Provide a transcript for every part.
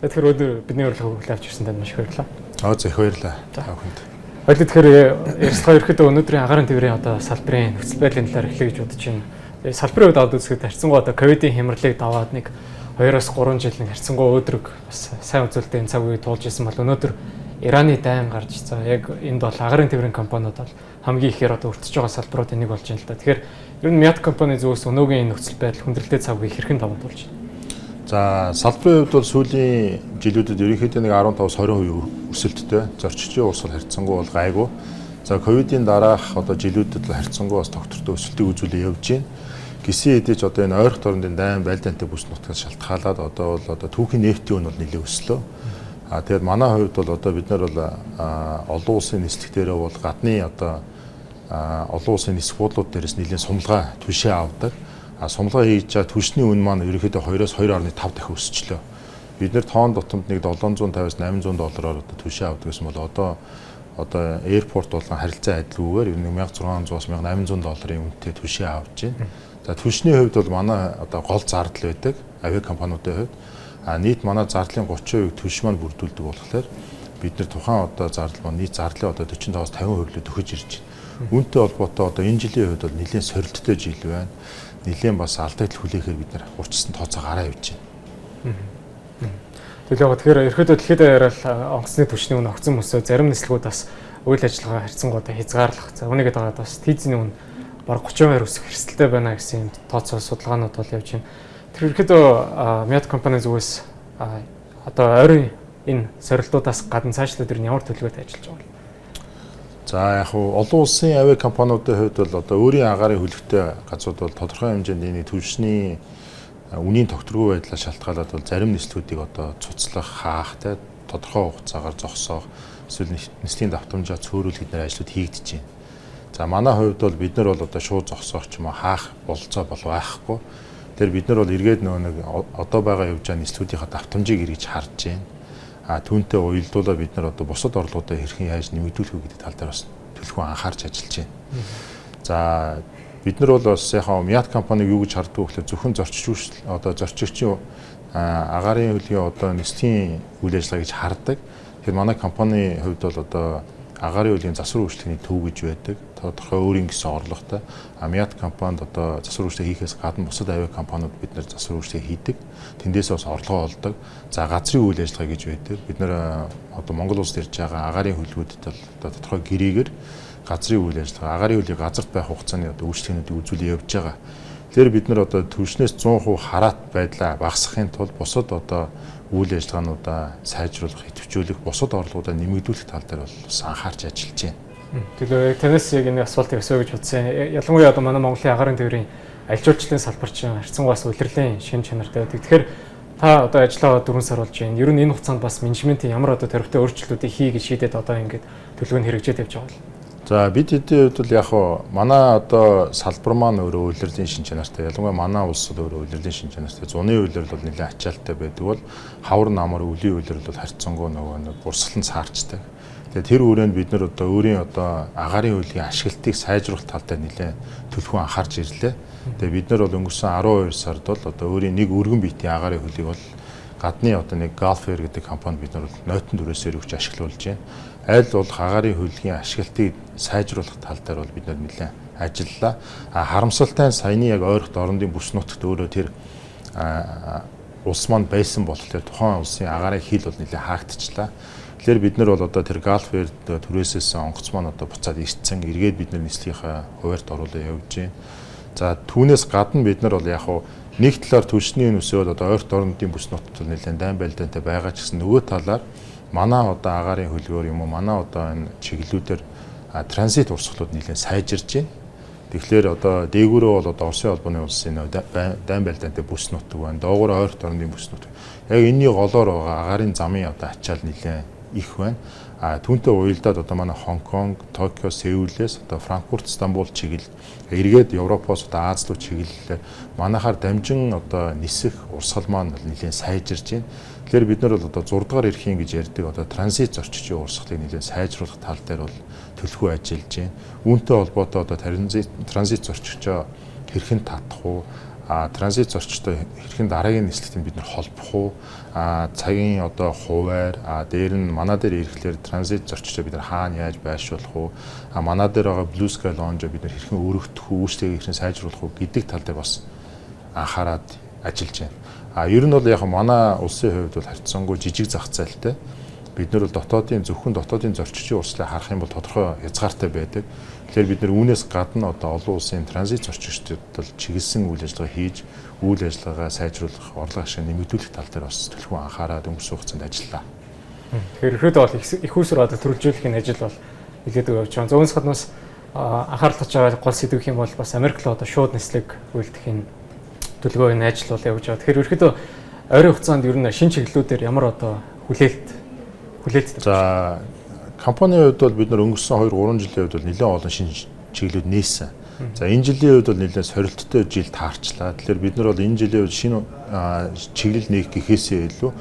Тэгэхээр өнөөдөр бидний урилгыг хүлээн авч ирсэн танд маш их баярлалаа. За их баярлалаа. Ахынд. Хоёул тэгэхээр ярилцлага ерөөхдөө өнөөдрийн агаарын тээврийн одоо салбарын нөхцөл байдлын талаар эхлэе гэж бодож байна. Салбарын хувьд аваад үзэхэд харьцангуй одоо ковидын хямралыг даваад нэг 2-оос 3 жил нэг харьцангуй өөдрөг бас сайн үзүүлэлтийн цаг үеийг туулж исэн бол өнөөдөр Ираны дайн гарч за яг энд бол агаарын тээврийн компаниуд бол хамгийн ихээр одоо өртөж байгаа салбаруудын нэг болж байна л да. Тэгэхээр ер нь Мят компани зүгээс өнөөгийн нөхцөл байдал хүндрэлтэй цаг үеийг хэрхэн даван туулж байна? За салбарын хувьд бол сүүлийн жилүүдэд ерөнхийдөө нэг 15-20% өсөлттэй зорчигчийн улс харьцангуй бол гайгүй. За ковидын дараах одоо жилүүдэд харьцангуй бас тогтвортой өсөлтийг үзүүлээ явж байна. Гисэн хэдий ч одоо энэ ойрхон дорнодын дайн байлдаантай бүс нутгаас шалтгаалаад одоо бол түүхийн нефтийн үн бол нэлээд өслөө. Тэгээд манай хувьд бол одоо бид нар бол олон улсын нислэгтэрээ бол гадны одоо олон улсын нисэх буудлууд дээрээс нэлээд сумлгаа түшээ авдаг. Сумлгаа хийж чад түшний үн маань ерөнхийдөө 2-оос 2.5 дахин өсчлөө. Бид нэр тоон дотомд нэг $750-800 доллараар одоо түшээ авдаг гэсэн бол одоо аэропорт болгон харилцаа адилгүйгээр ер нь $1600-аас $1800 үнэтэй түшээ авч байна. За түшний хувьд бол манай одоо гол зардал байдаг авиа компаниудын хувьд. Нийт манай зардлын 30% түш маань бүрдүүлдэг болохоор бид нэр тухайн одоо зардал маань нийт зардлын одоо 45-50% төгөж ирж байна. Үүнтэй холбоотой одоо энэ жилийн хувьд бол нэлээд сорилттой жил байна. Нэлээд бас алдагдал хүлээхээр бид нар урьдчилан тооцоо гараа явж байна. Тэгэхээр ерөөдөө дэлхийд даяараа онгоцны түвшний үн огцон мөсөө зарим нислэгүүд бас үйл ажиллагаа харьцангуйтай хязгаарлах. За үүнийгээ дагаад бас тийзний үн бараг 30% өсөх эрсдэлтэй байна гэсэн тооцоо судалгаанууд бол явж байна. Тэр ерөөдөө Мят компани зүгээс одоо ойрын энэ сорилтуудаас гадна цаашлаад ер нь ямар төлөвлөгөөтэй ажиллаж байгаа вэ? За яг олон улсын авиа компаниудын хувьд бол одоо өөрийн агаарын хөлөгтэй газрууд бол тодорхой хэмжээнд энэ түвшний үнийн тогтворгүй байдлаас шалтгаалаад бол зарим нислэгүүдийг одоо цуцлах, хаах, тодорхой хугацаагаар зогсоох, эсвэл нислийн давтамжаа цөөрүүлэх гэдэг ажлууд хийгдэж байна. За манай хувьд бол бид нар бол одоо шууд зогсоох ч юм уу хаах бололцоо бол байхгүй. Тэр бид нар бол эргээд нэг одоо байгаа явж байгаа нислэгүүдийнхаа давтамжийг эргэж харж байна. Түүнтэй уялдуулаад бид нар одоо бусад орлогуудаа хэрхэн яаж нэмэгдүүлэх вэ гэдэг тал дээр бас төлөвлөгөө анхаарч ажиллаж байна. За бид нар бол бас яхаа Мят компаниг юу гэж харддаг вэ гэхээр зөвхөн зорчигчийн агаарын хөлгийн одоо нислэгийн үйл ажиллагаа гэж харддаг. Тэгэхээр манай компанийн хувьд бол одоо агаарын хөлгийн засвар үйлчлэгийн төв гэж байдаг. Тодорхой өөрийн гэсэн орлоготой. Мят компанид одоо засвар үйлчлэг хийхээс гадна бусад авиа компаниуд бид нар засвар үйлчлэг хийдэг. Тэндээс бас орлогоо олдог. За газрын үйл ажиллагаа гэж байдаг. Бид нар одоо Монгол улсад ирж байгаа агаарын хөлгүүдэд бол одоо тодорхой гэрээгээр газрын үйл ажиллагаа, агаарын хөлийг газарт байх хугацааны одоо үйлчлэгнүүдийг үзүүлээ явж байгаа. Тэгэхээр бид нар одоо түвшнээс 100% хараат байдлаа багасгахын тулд бусад одоо үйл ажиллагаануудаа сайжруулах, идэвхжүүлэх, бусад орлогуудаа нэмэгдүүлэх тал дээр бол бас анхаарч ажиллаж байна. Тэгэхээр танаас яг энэ асфальтыг өсөө гэж бодсон. Ялангуяа одоо манай Монголын агаарын тээврийн аль жуулчлалын салбар чинь харьцангуй бас улирлын шин чанартай байдаг. Тэгэхээр та одоо ажиллаа 4 сар болж байна. Ер нь энэ хугацаанд бас менежментийн ямар одоо тарифтай өөрчлөлтүүдийг хий гэж шийдээд одоо ингээд төлөвлөгөө хэрэгжээд явж байгаа бол. За бид хэдийн хувьд бол яг манай одоо салбар маань өөрөө улирлын шин чанартай. Ялангуяа манай улсад өөрөө улирлын шин чанартай. Зуны улирал бол нэлээд ачаалттай байдаг бол хавар намар үлийн улирал бол харьцангуй нэг урсгалан цаарчдаг. Тэгээд тэр үрээнд бид нар одоо өөрийн одоо агаарын хөлгийн ашиглалтыг сайжруулах тал дээр нэлээд төлөвлөгөө анхаарч ирлээ. Тэгээд бид нар бол өнгөрсөн 12 сард бол одоо өөрийн нэг өргөн биетийн агаарын хөлийг бол гадны одоо нэг Gulf Air гэдэг компанид бид нар нойтон дүрээсээр өгч ашиглуулж байна. Аль бол агаарын хөлгийн ашиглалтыг сайжруулах тал дээр бол бид нар нэлээд ажиллалаа. Харамсалтай нь саяны яг ойрхон дорнодын бүс нутагт өөрөө тэр улс маань байсан болохоор тухайн улсын агаарын хил бол нэлээд хаагдчихлаа. Тэгэхээр бид нар бол одоо тэр Gulf Air түрээсээс онгоц маань одоо буцаад ирсэн. Эргээд бид нар нислэгийнхаа хуваарьд оруулаад явж байна. За түүнээс гадна бид нар бол яг нэг талаар түвшний нүсээд одоо ойрхон дорнодын бүс нутагт нэлээд дайн байлдаантай байгаа ч гэсэн нөгөө талаар манай одоо агаарын хөлгөөр юм уу манай одоо энэ чиглэлүүдээр транзит урсгалууд нэлээд сайжирж байна. Тэгэхээр одоо дээгүүрөө бол одоо Оросын холбооны улсын дайн байлдаантай бүс нутаг байна. Доогуур ойрхон дорнодын бүс нутаг. Яг энэний голоор байгаа агаарын замын одоо ачаал нэлээд их байна. Түүнтэй уялдаад одоо манай Хонконг, Токио, Сеулээс одоо Франкфурт, Стамбул чиглэл эргээд Европоос одоо Аз руу чиглэлээр манайхаар дамжин одоо нисэх урсгал маань нэлээд сайжирж байна. Тэгэхээр бид нар бол одоо 6 дугаар эрхийн гэж ярьдаг одоо транзит зорчигчийн урсгалыг нэлээд сайжруулах тал дээр бол төлөвлөгөө ажиллаж байна. Үүнтэй холбоотой одоо транзит зорчигчоо хэрхэн татах уу, транзит зорчтой хэрхэн дараагийн нислэгт бид нар холбох уу, цагийн одоо хуваар, дээр нь манай дээр ирэхлээр транзит зорчтой бид нар хаана яаж байршуулах уу, манай дээр байгаа Blue Sky Lounge бид нар хэрхэн өргөдөх үү, үйлчлэгийг хэрхэн сайжруулах уу гэдэг тал дээр бас анхаарад ажиллаж байна. Ер нь бол яг манай улсын хувьд бол харьцангуй жижиг зах зээлтэй. Бид нар бол зөвхөн дотоодын зорчигчийн урслыг харах юм бол тодорхой хязгаартай байдаг. Тэгэхээр бид нар үүнээс гадна одоо олон улсын транзит зорчигчдод чиглэсэн үйл ажиллагаа хийж, үйл ажиллагаагаа сайжруулах, орлого ашиг нэмэгдүүлэх тал дээр бас төлхөө анхаарал өнгөрсөн хугацаанд ажиллаа. Тэгэхээр ихэд бол их усруу одоо төрөлжүүлэхийн ажил бол илгээдэг явж байгаа. Зүүнс гаднаас анхаарал татж байгаа гол сэдв гэх юм бол бас Америк руу одоо шууд нислэг үйлдэхийн төлөвлөгөө энэ ажил бол явж байгаа. Тэгэхээр ерөөхдөө ойрын хугацаанд ер нь шинэ чиглэлүүдээр ямар одоо хүлээлт. За компанийн хувьд бол бид нар өнгөрсөн 2-3 жилийн хувьд бол нэлээд олон шинэ чиглэлүүд нээсэн. За энэ жилийн хувьд бол нэлээд сорилттой жил таарчлаа. Тэгэхээр бид нар бол энэ жилийн хувьд шинэ чиглэл нээх гэхээсээ илүү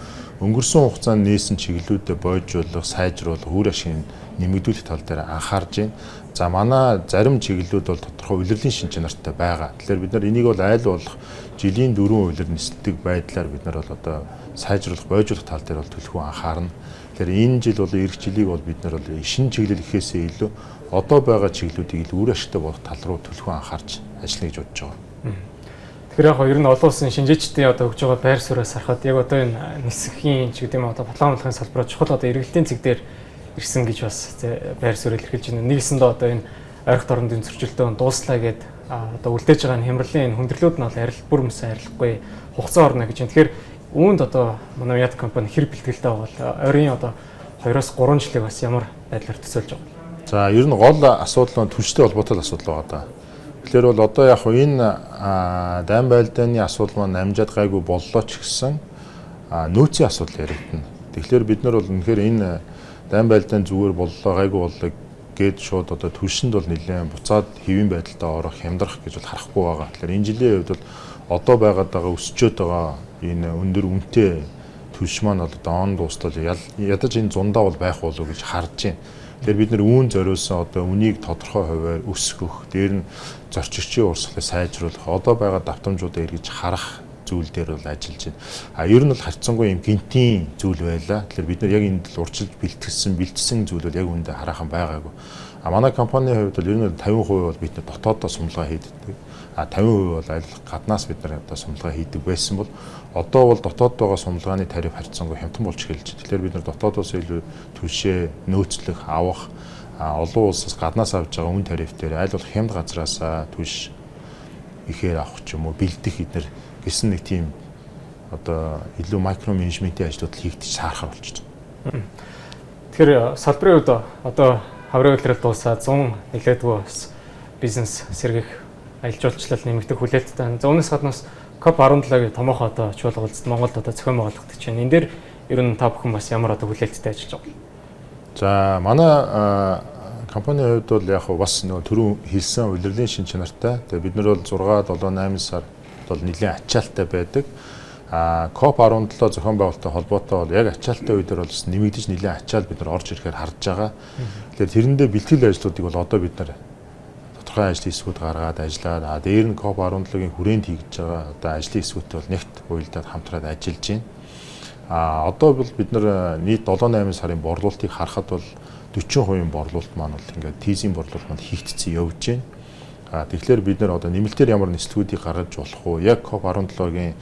өнгөрсөн хугацаанд нээсэн чиглэлүүдэд бойжуулах, сайжруулах, үр ашиг нэмэгдүүлэх тал дээр анхаарж байна. За манай зарим чиглэлүүд бол тодорхой улирлын шин чанартай байгаа. Тэгэхээр бид нар энийг бол айл болох жилийн 4 улир нисдэг байдлаар бид нар бол одоо сайжруулах, бойжуулах тал дээр бол төлхөө анхаарна. Тэгэхээр энэ жил бол эх жилийг бол бид нар бол шинэ чиглэл гэхээсээ илүү одоо байгаа чиглэлүүдийг илүү үр ашигтай болох тал руу төлхөө анхаарч ажиллана гэж бодож байгаа. Тэгэхээр яг ер нь олон улсын шинжээчдийн одоо өгж байгаа байр сууриас харахад яг одоо энэ нисхийн ч гэдэг юм одоо батламжлагын салбараа чухал одоо эргэлтийн зэг дээр ирсэн гэж бас байр суурь илэрхийлж байна. Нэгсэндээ одоо энэ ойрхит орнын зөрчилдөөн дууслаа гэд одоо үлдээж байгаа хямралын хүндрэлүүд нь бол бүр мөсөн арилахгүй хугацаа орно гэж байна. Тэгэхээр үүнд одоо манай Яд компани хэр бэлтгэлтэй бол ойрын одоо 2-3 жилиг бас ямар байдлаар төсөөлж байгаа. За ер нь гол асуудал нь түнштэй холбоотой асуудал байгаа даа. Тэгэхээр бол одоо яг энэ дайм байлдааны асуудал маань амжаад гайгүй боллоо ч гэсэн нөөцийн асуудал яригдана. Тэгэхээр бид нар бол үнэхээр энэ дайм байлдаан зүгээр боллоо гайгүй боллоо гээд шууд одоо түншинд бол нэлээд буцаад хэвийн байдалтай орох, хямдрах гэж бол харахгүй байгаа. Тэгэхээр энэ жилийн хувьд бол одоо байгаад байгаа өсчөөд байгаа энэ өндөр үнэтэй түнш маань одоо он дуустал ядаж энэ зундаа бол байх болов уу гэж харж байна. Тэгэхээр бид нэр үүн зориулсан одоо үнийг тодорхой хуваар өсгөх, дээр нь зорчигчийн урсгалыг сайжруулах, одоо байгаа давтамжуудаа эргэж харах зүйл дээр бол ажиллаж байна. Ер нь бол харьцангуй юм гинтийн зүйл байлаа. Тэгэхээр бид нар яг энд л урчилж бэлтгэсэн зүйл бол яг үүндээ хараахан байгаагүй. Манай компанийн хувьд бол ер нь 50% бол бид нар дотооддоо сумлгаа хийдэг. 50% бол аль гаднаас бид нар одоо сумлгаа хийдэг байсан бол одоо бол дотоод байгаа сумлгааны тариф харьцангуй хямдхан болж эхэлж байна. Тэгэхээр бид нар дотоодоос илүү түлшээ нөөцлөх, авах, олон улсаас гаднаас авж байгаа үн тариф дээр аль болох хямд газраас түлш ихээр авах ч юм уу бэлдэх эднэр гэсэн нэг тийм одоо илүү макро менежментийн ажлууд хийгдэж саархар болчихж байна. Тэгэхээр салбарын хувьд одоо хаврын үйлрэл дуусаад 100 нэлээдгүй бизнес сэргийх аялал жуулчлал нэмэгдэх хүлээлттэй. За үүнээс гаднаас COP17-гийн томоохон одоо чуулга улсад Монголд одоо зохион байгуулагдаж байна. Энэ дээр ер нь та бүхэн бас ямар одоо хүлээлттэй ажиллаж байгаа вэ? За манай компанийн хувьд бол яг бас нөгөө түрүү хэлсэн улирлын шин чанартай. Тэгээ бид нар бол 6, 7, 8 сар бол нэлээд ачаалттай байдаг. COP17 зохион байгуулалттай холбоотой бол яг ачаалттай үе дээр бол нэмэгдэж нэлээд ачаал бид нар орж ирэхээр харж байгаа. Тэгэхээр тэрэндээ бэлтгэл ажлуудыг бол одоо бид нар тодорхой ажлын хэсгүүд гаргаад ажиллаад дээр нь COP17-гийн хүрээнд хийгдэж байгаа одоо ажлын хэсгүүдтэй бол нэгт уялдаад хамтраад ажиллаж байна. Одоо бол бид нар нийт 7-8 сарын борлуулалтыг харахад бол 40% борлуулалт маань бол ингээд тийзийн борлуулалт маань хийгдсэн явж байна. Тэгэхээр бид нар одоо нэмэлтээр ямар нислэгүүдийг гаргаж болох уу? Яг COP17-гийн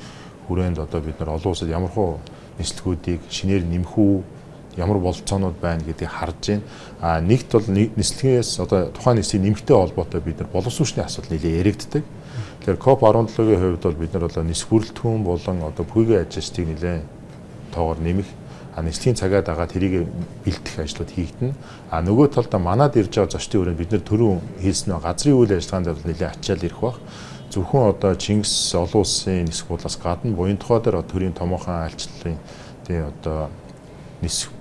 хүрээнд одоо бид нар олон улсад ямар хөө нислэгүүдийг шинээр нэмэх үү? Ямар болцоонууд байна гэдгийг харж байна. Нэгт бол нислэгээс одоо тухайн нислэгийн нэмэгтэй холбоотой бид нар боловсруучны асуудал нэлээд яригддаг. Тэгэхээр COP17-гийн хувьд бол бид нар одоо нис бүрэлдэхүүн болон одоо бүхий ажилчдыг нэлээд тоогоор нэмэх, нислэгийн цагаа дагаад тэрийг бэлтгэх ажлууд хийгдэнэ. Нөгөө талд манад ирж байгаа зочдын хүрээнд бид нар түрүү хэлсэн газрын үйл ажиллагаанд бол нэлээд ачаал ирэх бах. Зөвхөн одоо Чингис олон улсын нисэх буудлаас гадна буян тухай дээр төрийн томоохон айлчлалын одоо нисэх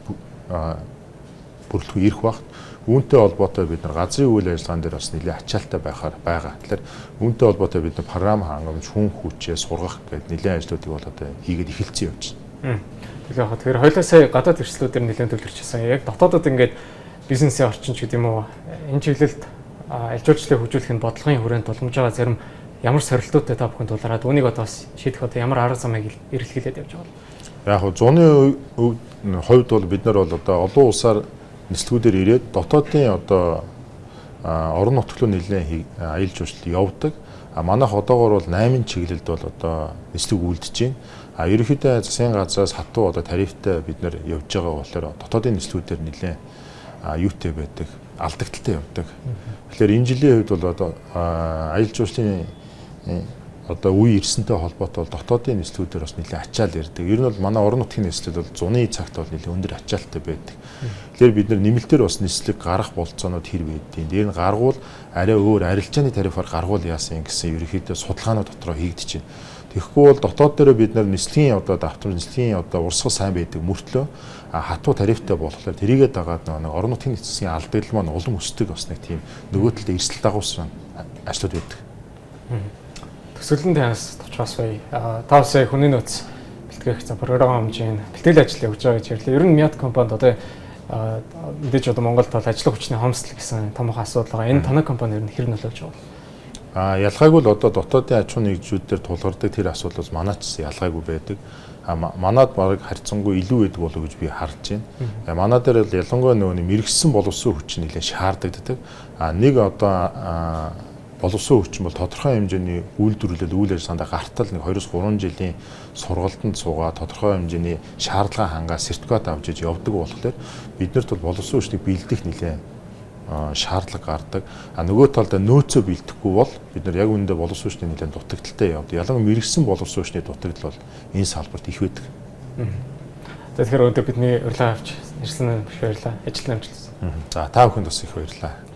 бүрэлдэхүүн ирэх багт үүнтэй холбоотой бид нар газрын үйл ажиллагаан дээр бас нэлээд ачаалттай байхаар байгаа. Тэгэхээр үүнтэй холбоотой бид нар програм хангамж, хүн хүчээ сургах гэдэг нэлээд ажлуудыг бол одоо хийгээд эхэлсэн явж байна. Тэгэхээр хоёулаа сая гадаад эрсдлүүдээр нэлээд төлөвлөжсэн. Яг дотоодод ингээд бизнесийн орчин ч гэдэг юм уу энэ чиглэлд альж жуулчлалыг хөгжүүлэх нь бодлогын хүрээнд тулгамж байгаа зарим ямар сорилтуудтай та бүхэн тулгараад үнийг одоо бас шийдэх одоо ямар арга замыг эрэлхийлээд явж байгаа бол. Яг нь зуны хувьд бол бид нар бол одоо олон улсаар нислэгүүдээр ирээд дотоодын одоо орон нутглуу нэлээд аялал жуулчлал явдаг. Манайх одоогоор бол 8 чиглэлд бол одоо нислэг үлдэж байна. Ерөнхийдөө засгийн газраас хатуу одоо тарифтай бид нар явж байгаа болохоор дотоодын нислэгүүдээр нэлээд юутай байдаг, алдагдaltaй явдаг. Тэгэхээр энэ жилийн хувьд бол одоо аялал жуулчлалын одоо үе ирсэнтэй холбоотой бол дотоодын нислэгүүдээр бас нэлээд ачаал ирдэг. Ер нь бол манай орон нутгийн нислэгүүд бол зуны цагт бол нэлээд өндөр ачаалтай байдаг. Тэгэхээр бид нар нэмэлтээр бас нислэг гарах болцоонууд хэр байдгийг. Дээр нь гаргуул арай өөр арилжааны тарифаар гаргуул яасан гэсэн ерөнхийдөө судалгаанууд дотроо хийгдэж байна. Тэгэхгүй бол дотоод дээр бид нар нислэгийн одоо давтамж нислэгийн одоо урсгал сайн байдаг мөртлөө хатуу тарифтай болохоор тэрийгээ дагаад нэг орон нутгийн нислэгийн алдагдал маань улам өсдөг бас нэг тийм нөгөө талд эрсдэл дагуулсан ажлууд байдаг. Төсөөлөн танаас товчроос бай. Та бас хүний нөөц бэлтгэх за програм хэмжээнд бэлтгэл ажил явуулж байгаа гэж ярьлаа. Ер нь Miat компанид одоо мэдээж одоо Монголд бол ажлын хүчний хомсдол гэсэн томоохон асуудал байгаа. Энэ танай компани ер нь хэр нөлөөлж байгаа вэ? Ялгаагүй л одоо дотоодын аж ахуйн нэгжүүдээр тулгардаг тэр асуудал бол манайд ч ялгаагүй байдаг. Манайд бараг харьцангуй илүү байдаг болов уу гэж би харж байна. Манай дээр л ялангуяа нөгөө мэрэгсэн боловсон хүч нэлээд шаарддаг. Нэг одоо боловсон хүчин бол тодорхой хэмжээний үйлдвэрлэл үйл ажиллагаанд гартал нэг 2-3 жилийн сургалтанд суугаад тодорхой хэмжээний шаардлага хангаа сертификат авч иж явдаг болохоор биднэрт бол боловсон хүчнийг бэлдэх нэлээд шаардлага гардаг. Нөгөө талд нөөцөө бэлдэхгүй бол бид нар яг үүндээ боловсон хүчний нэлээд дутагдaltaй явдаг. Ялангуяа мэрэгсэн боловсон хүчний дутагдал бол энэ салбарт их байдаг. За тэгэхээр өнөөдөр бидний урилга авч ирсэн нь маш баярлалаа. Ажилтны амжилт. За та бүхэнд бас их баярлалаа.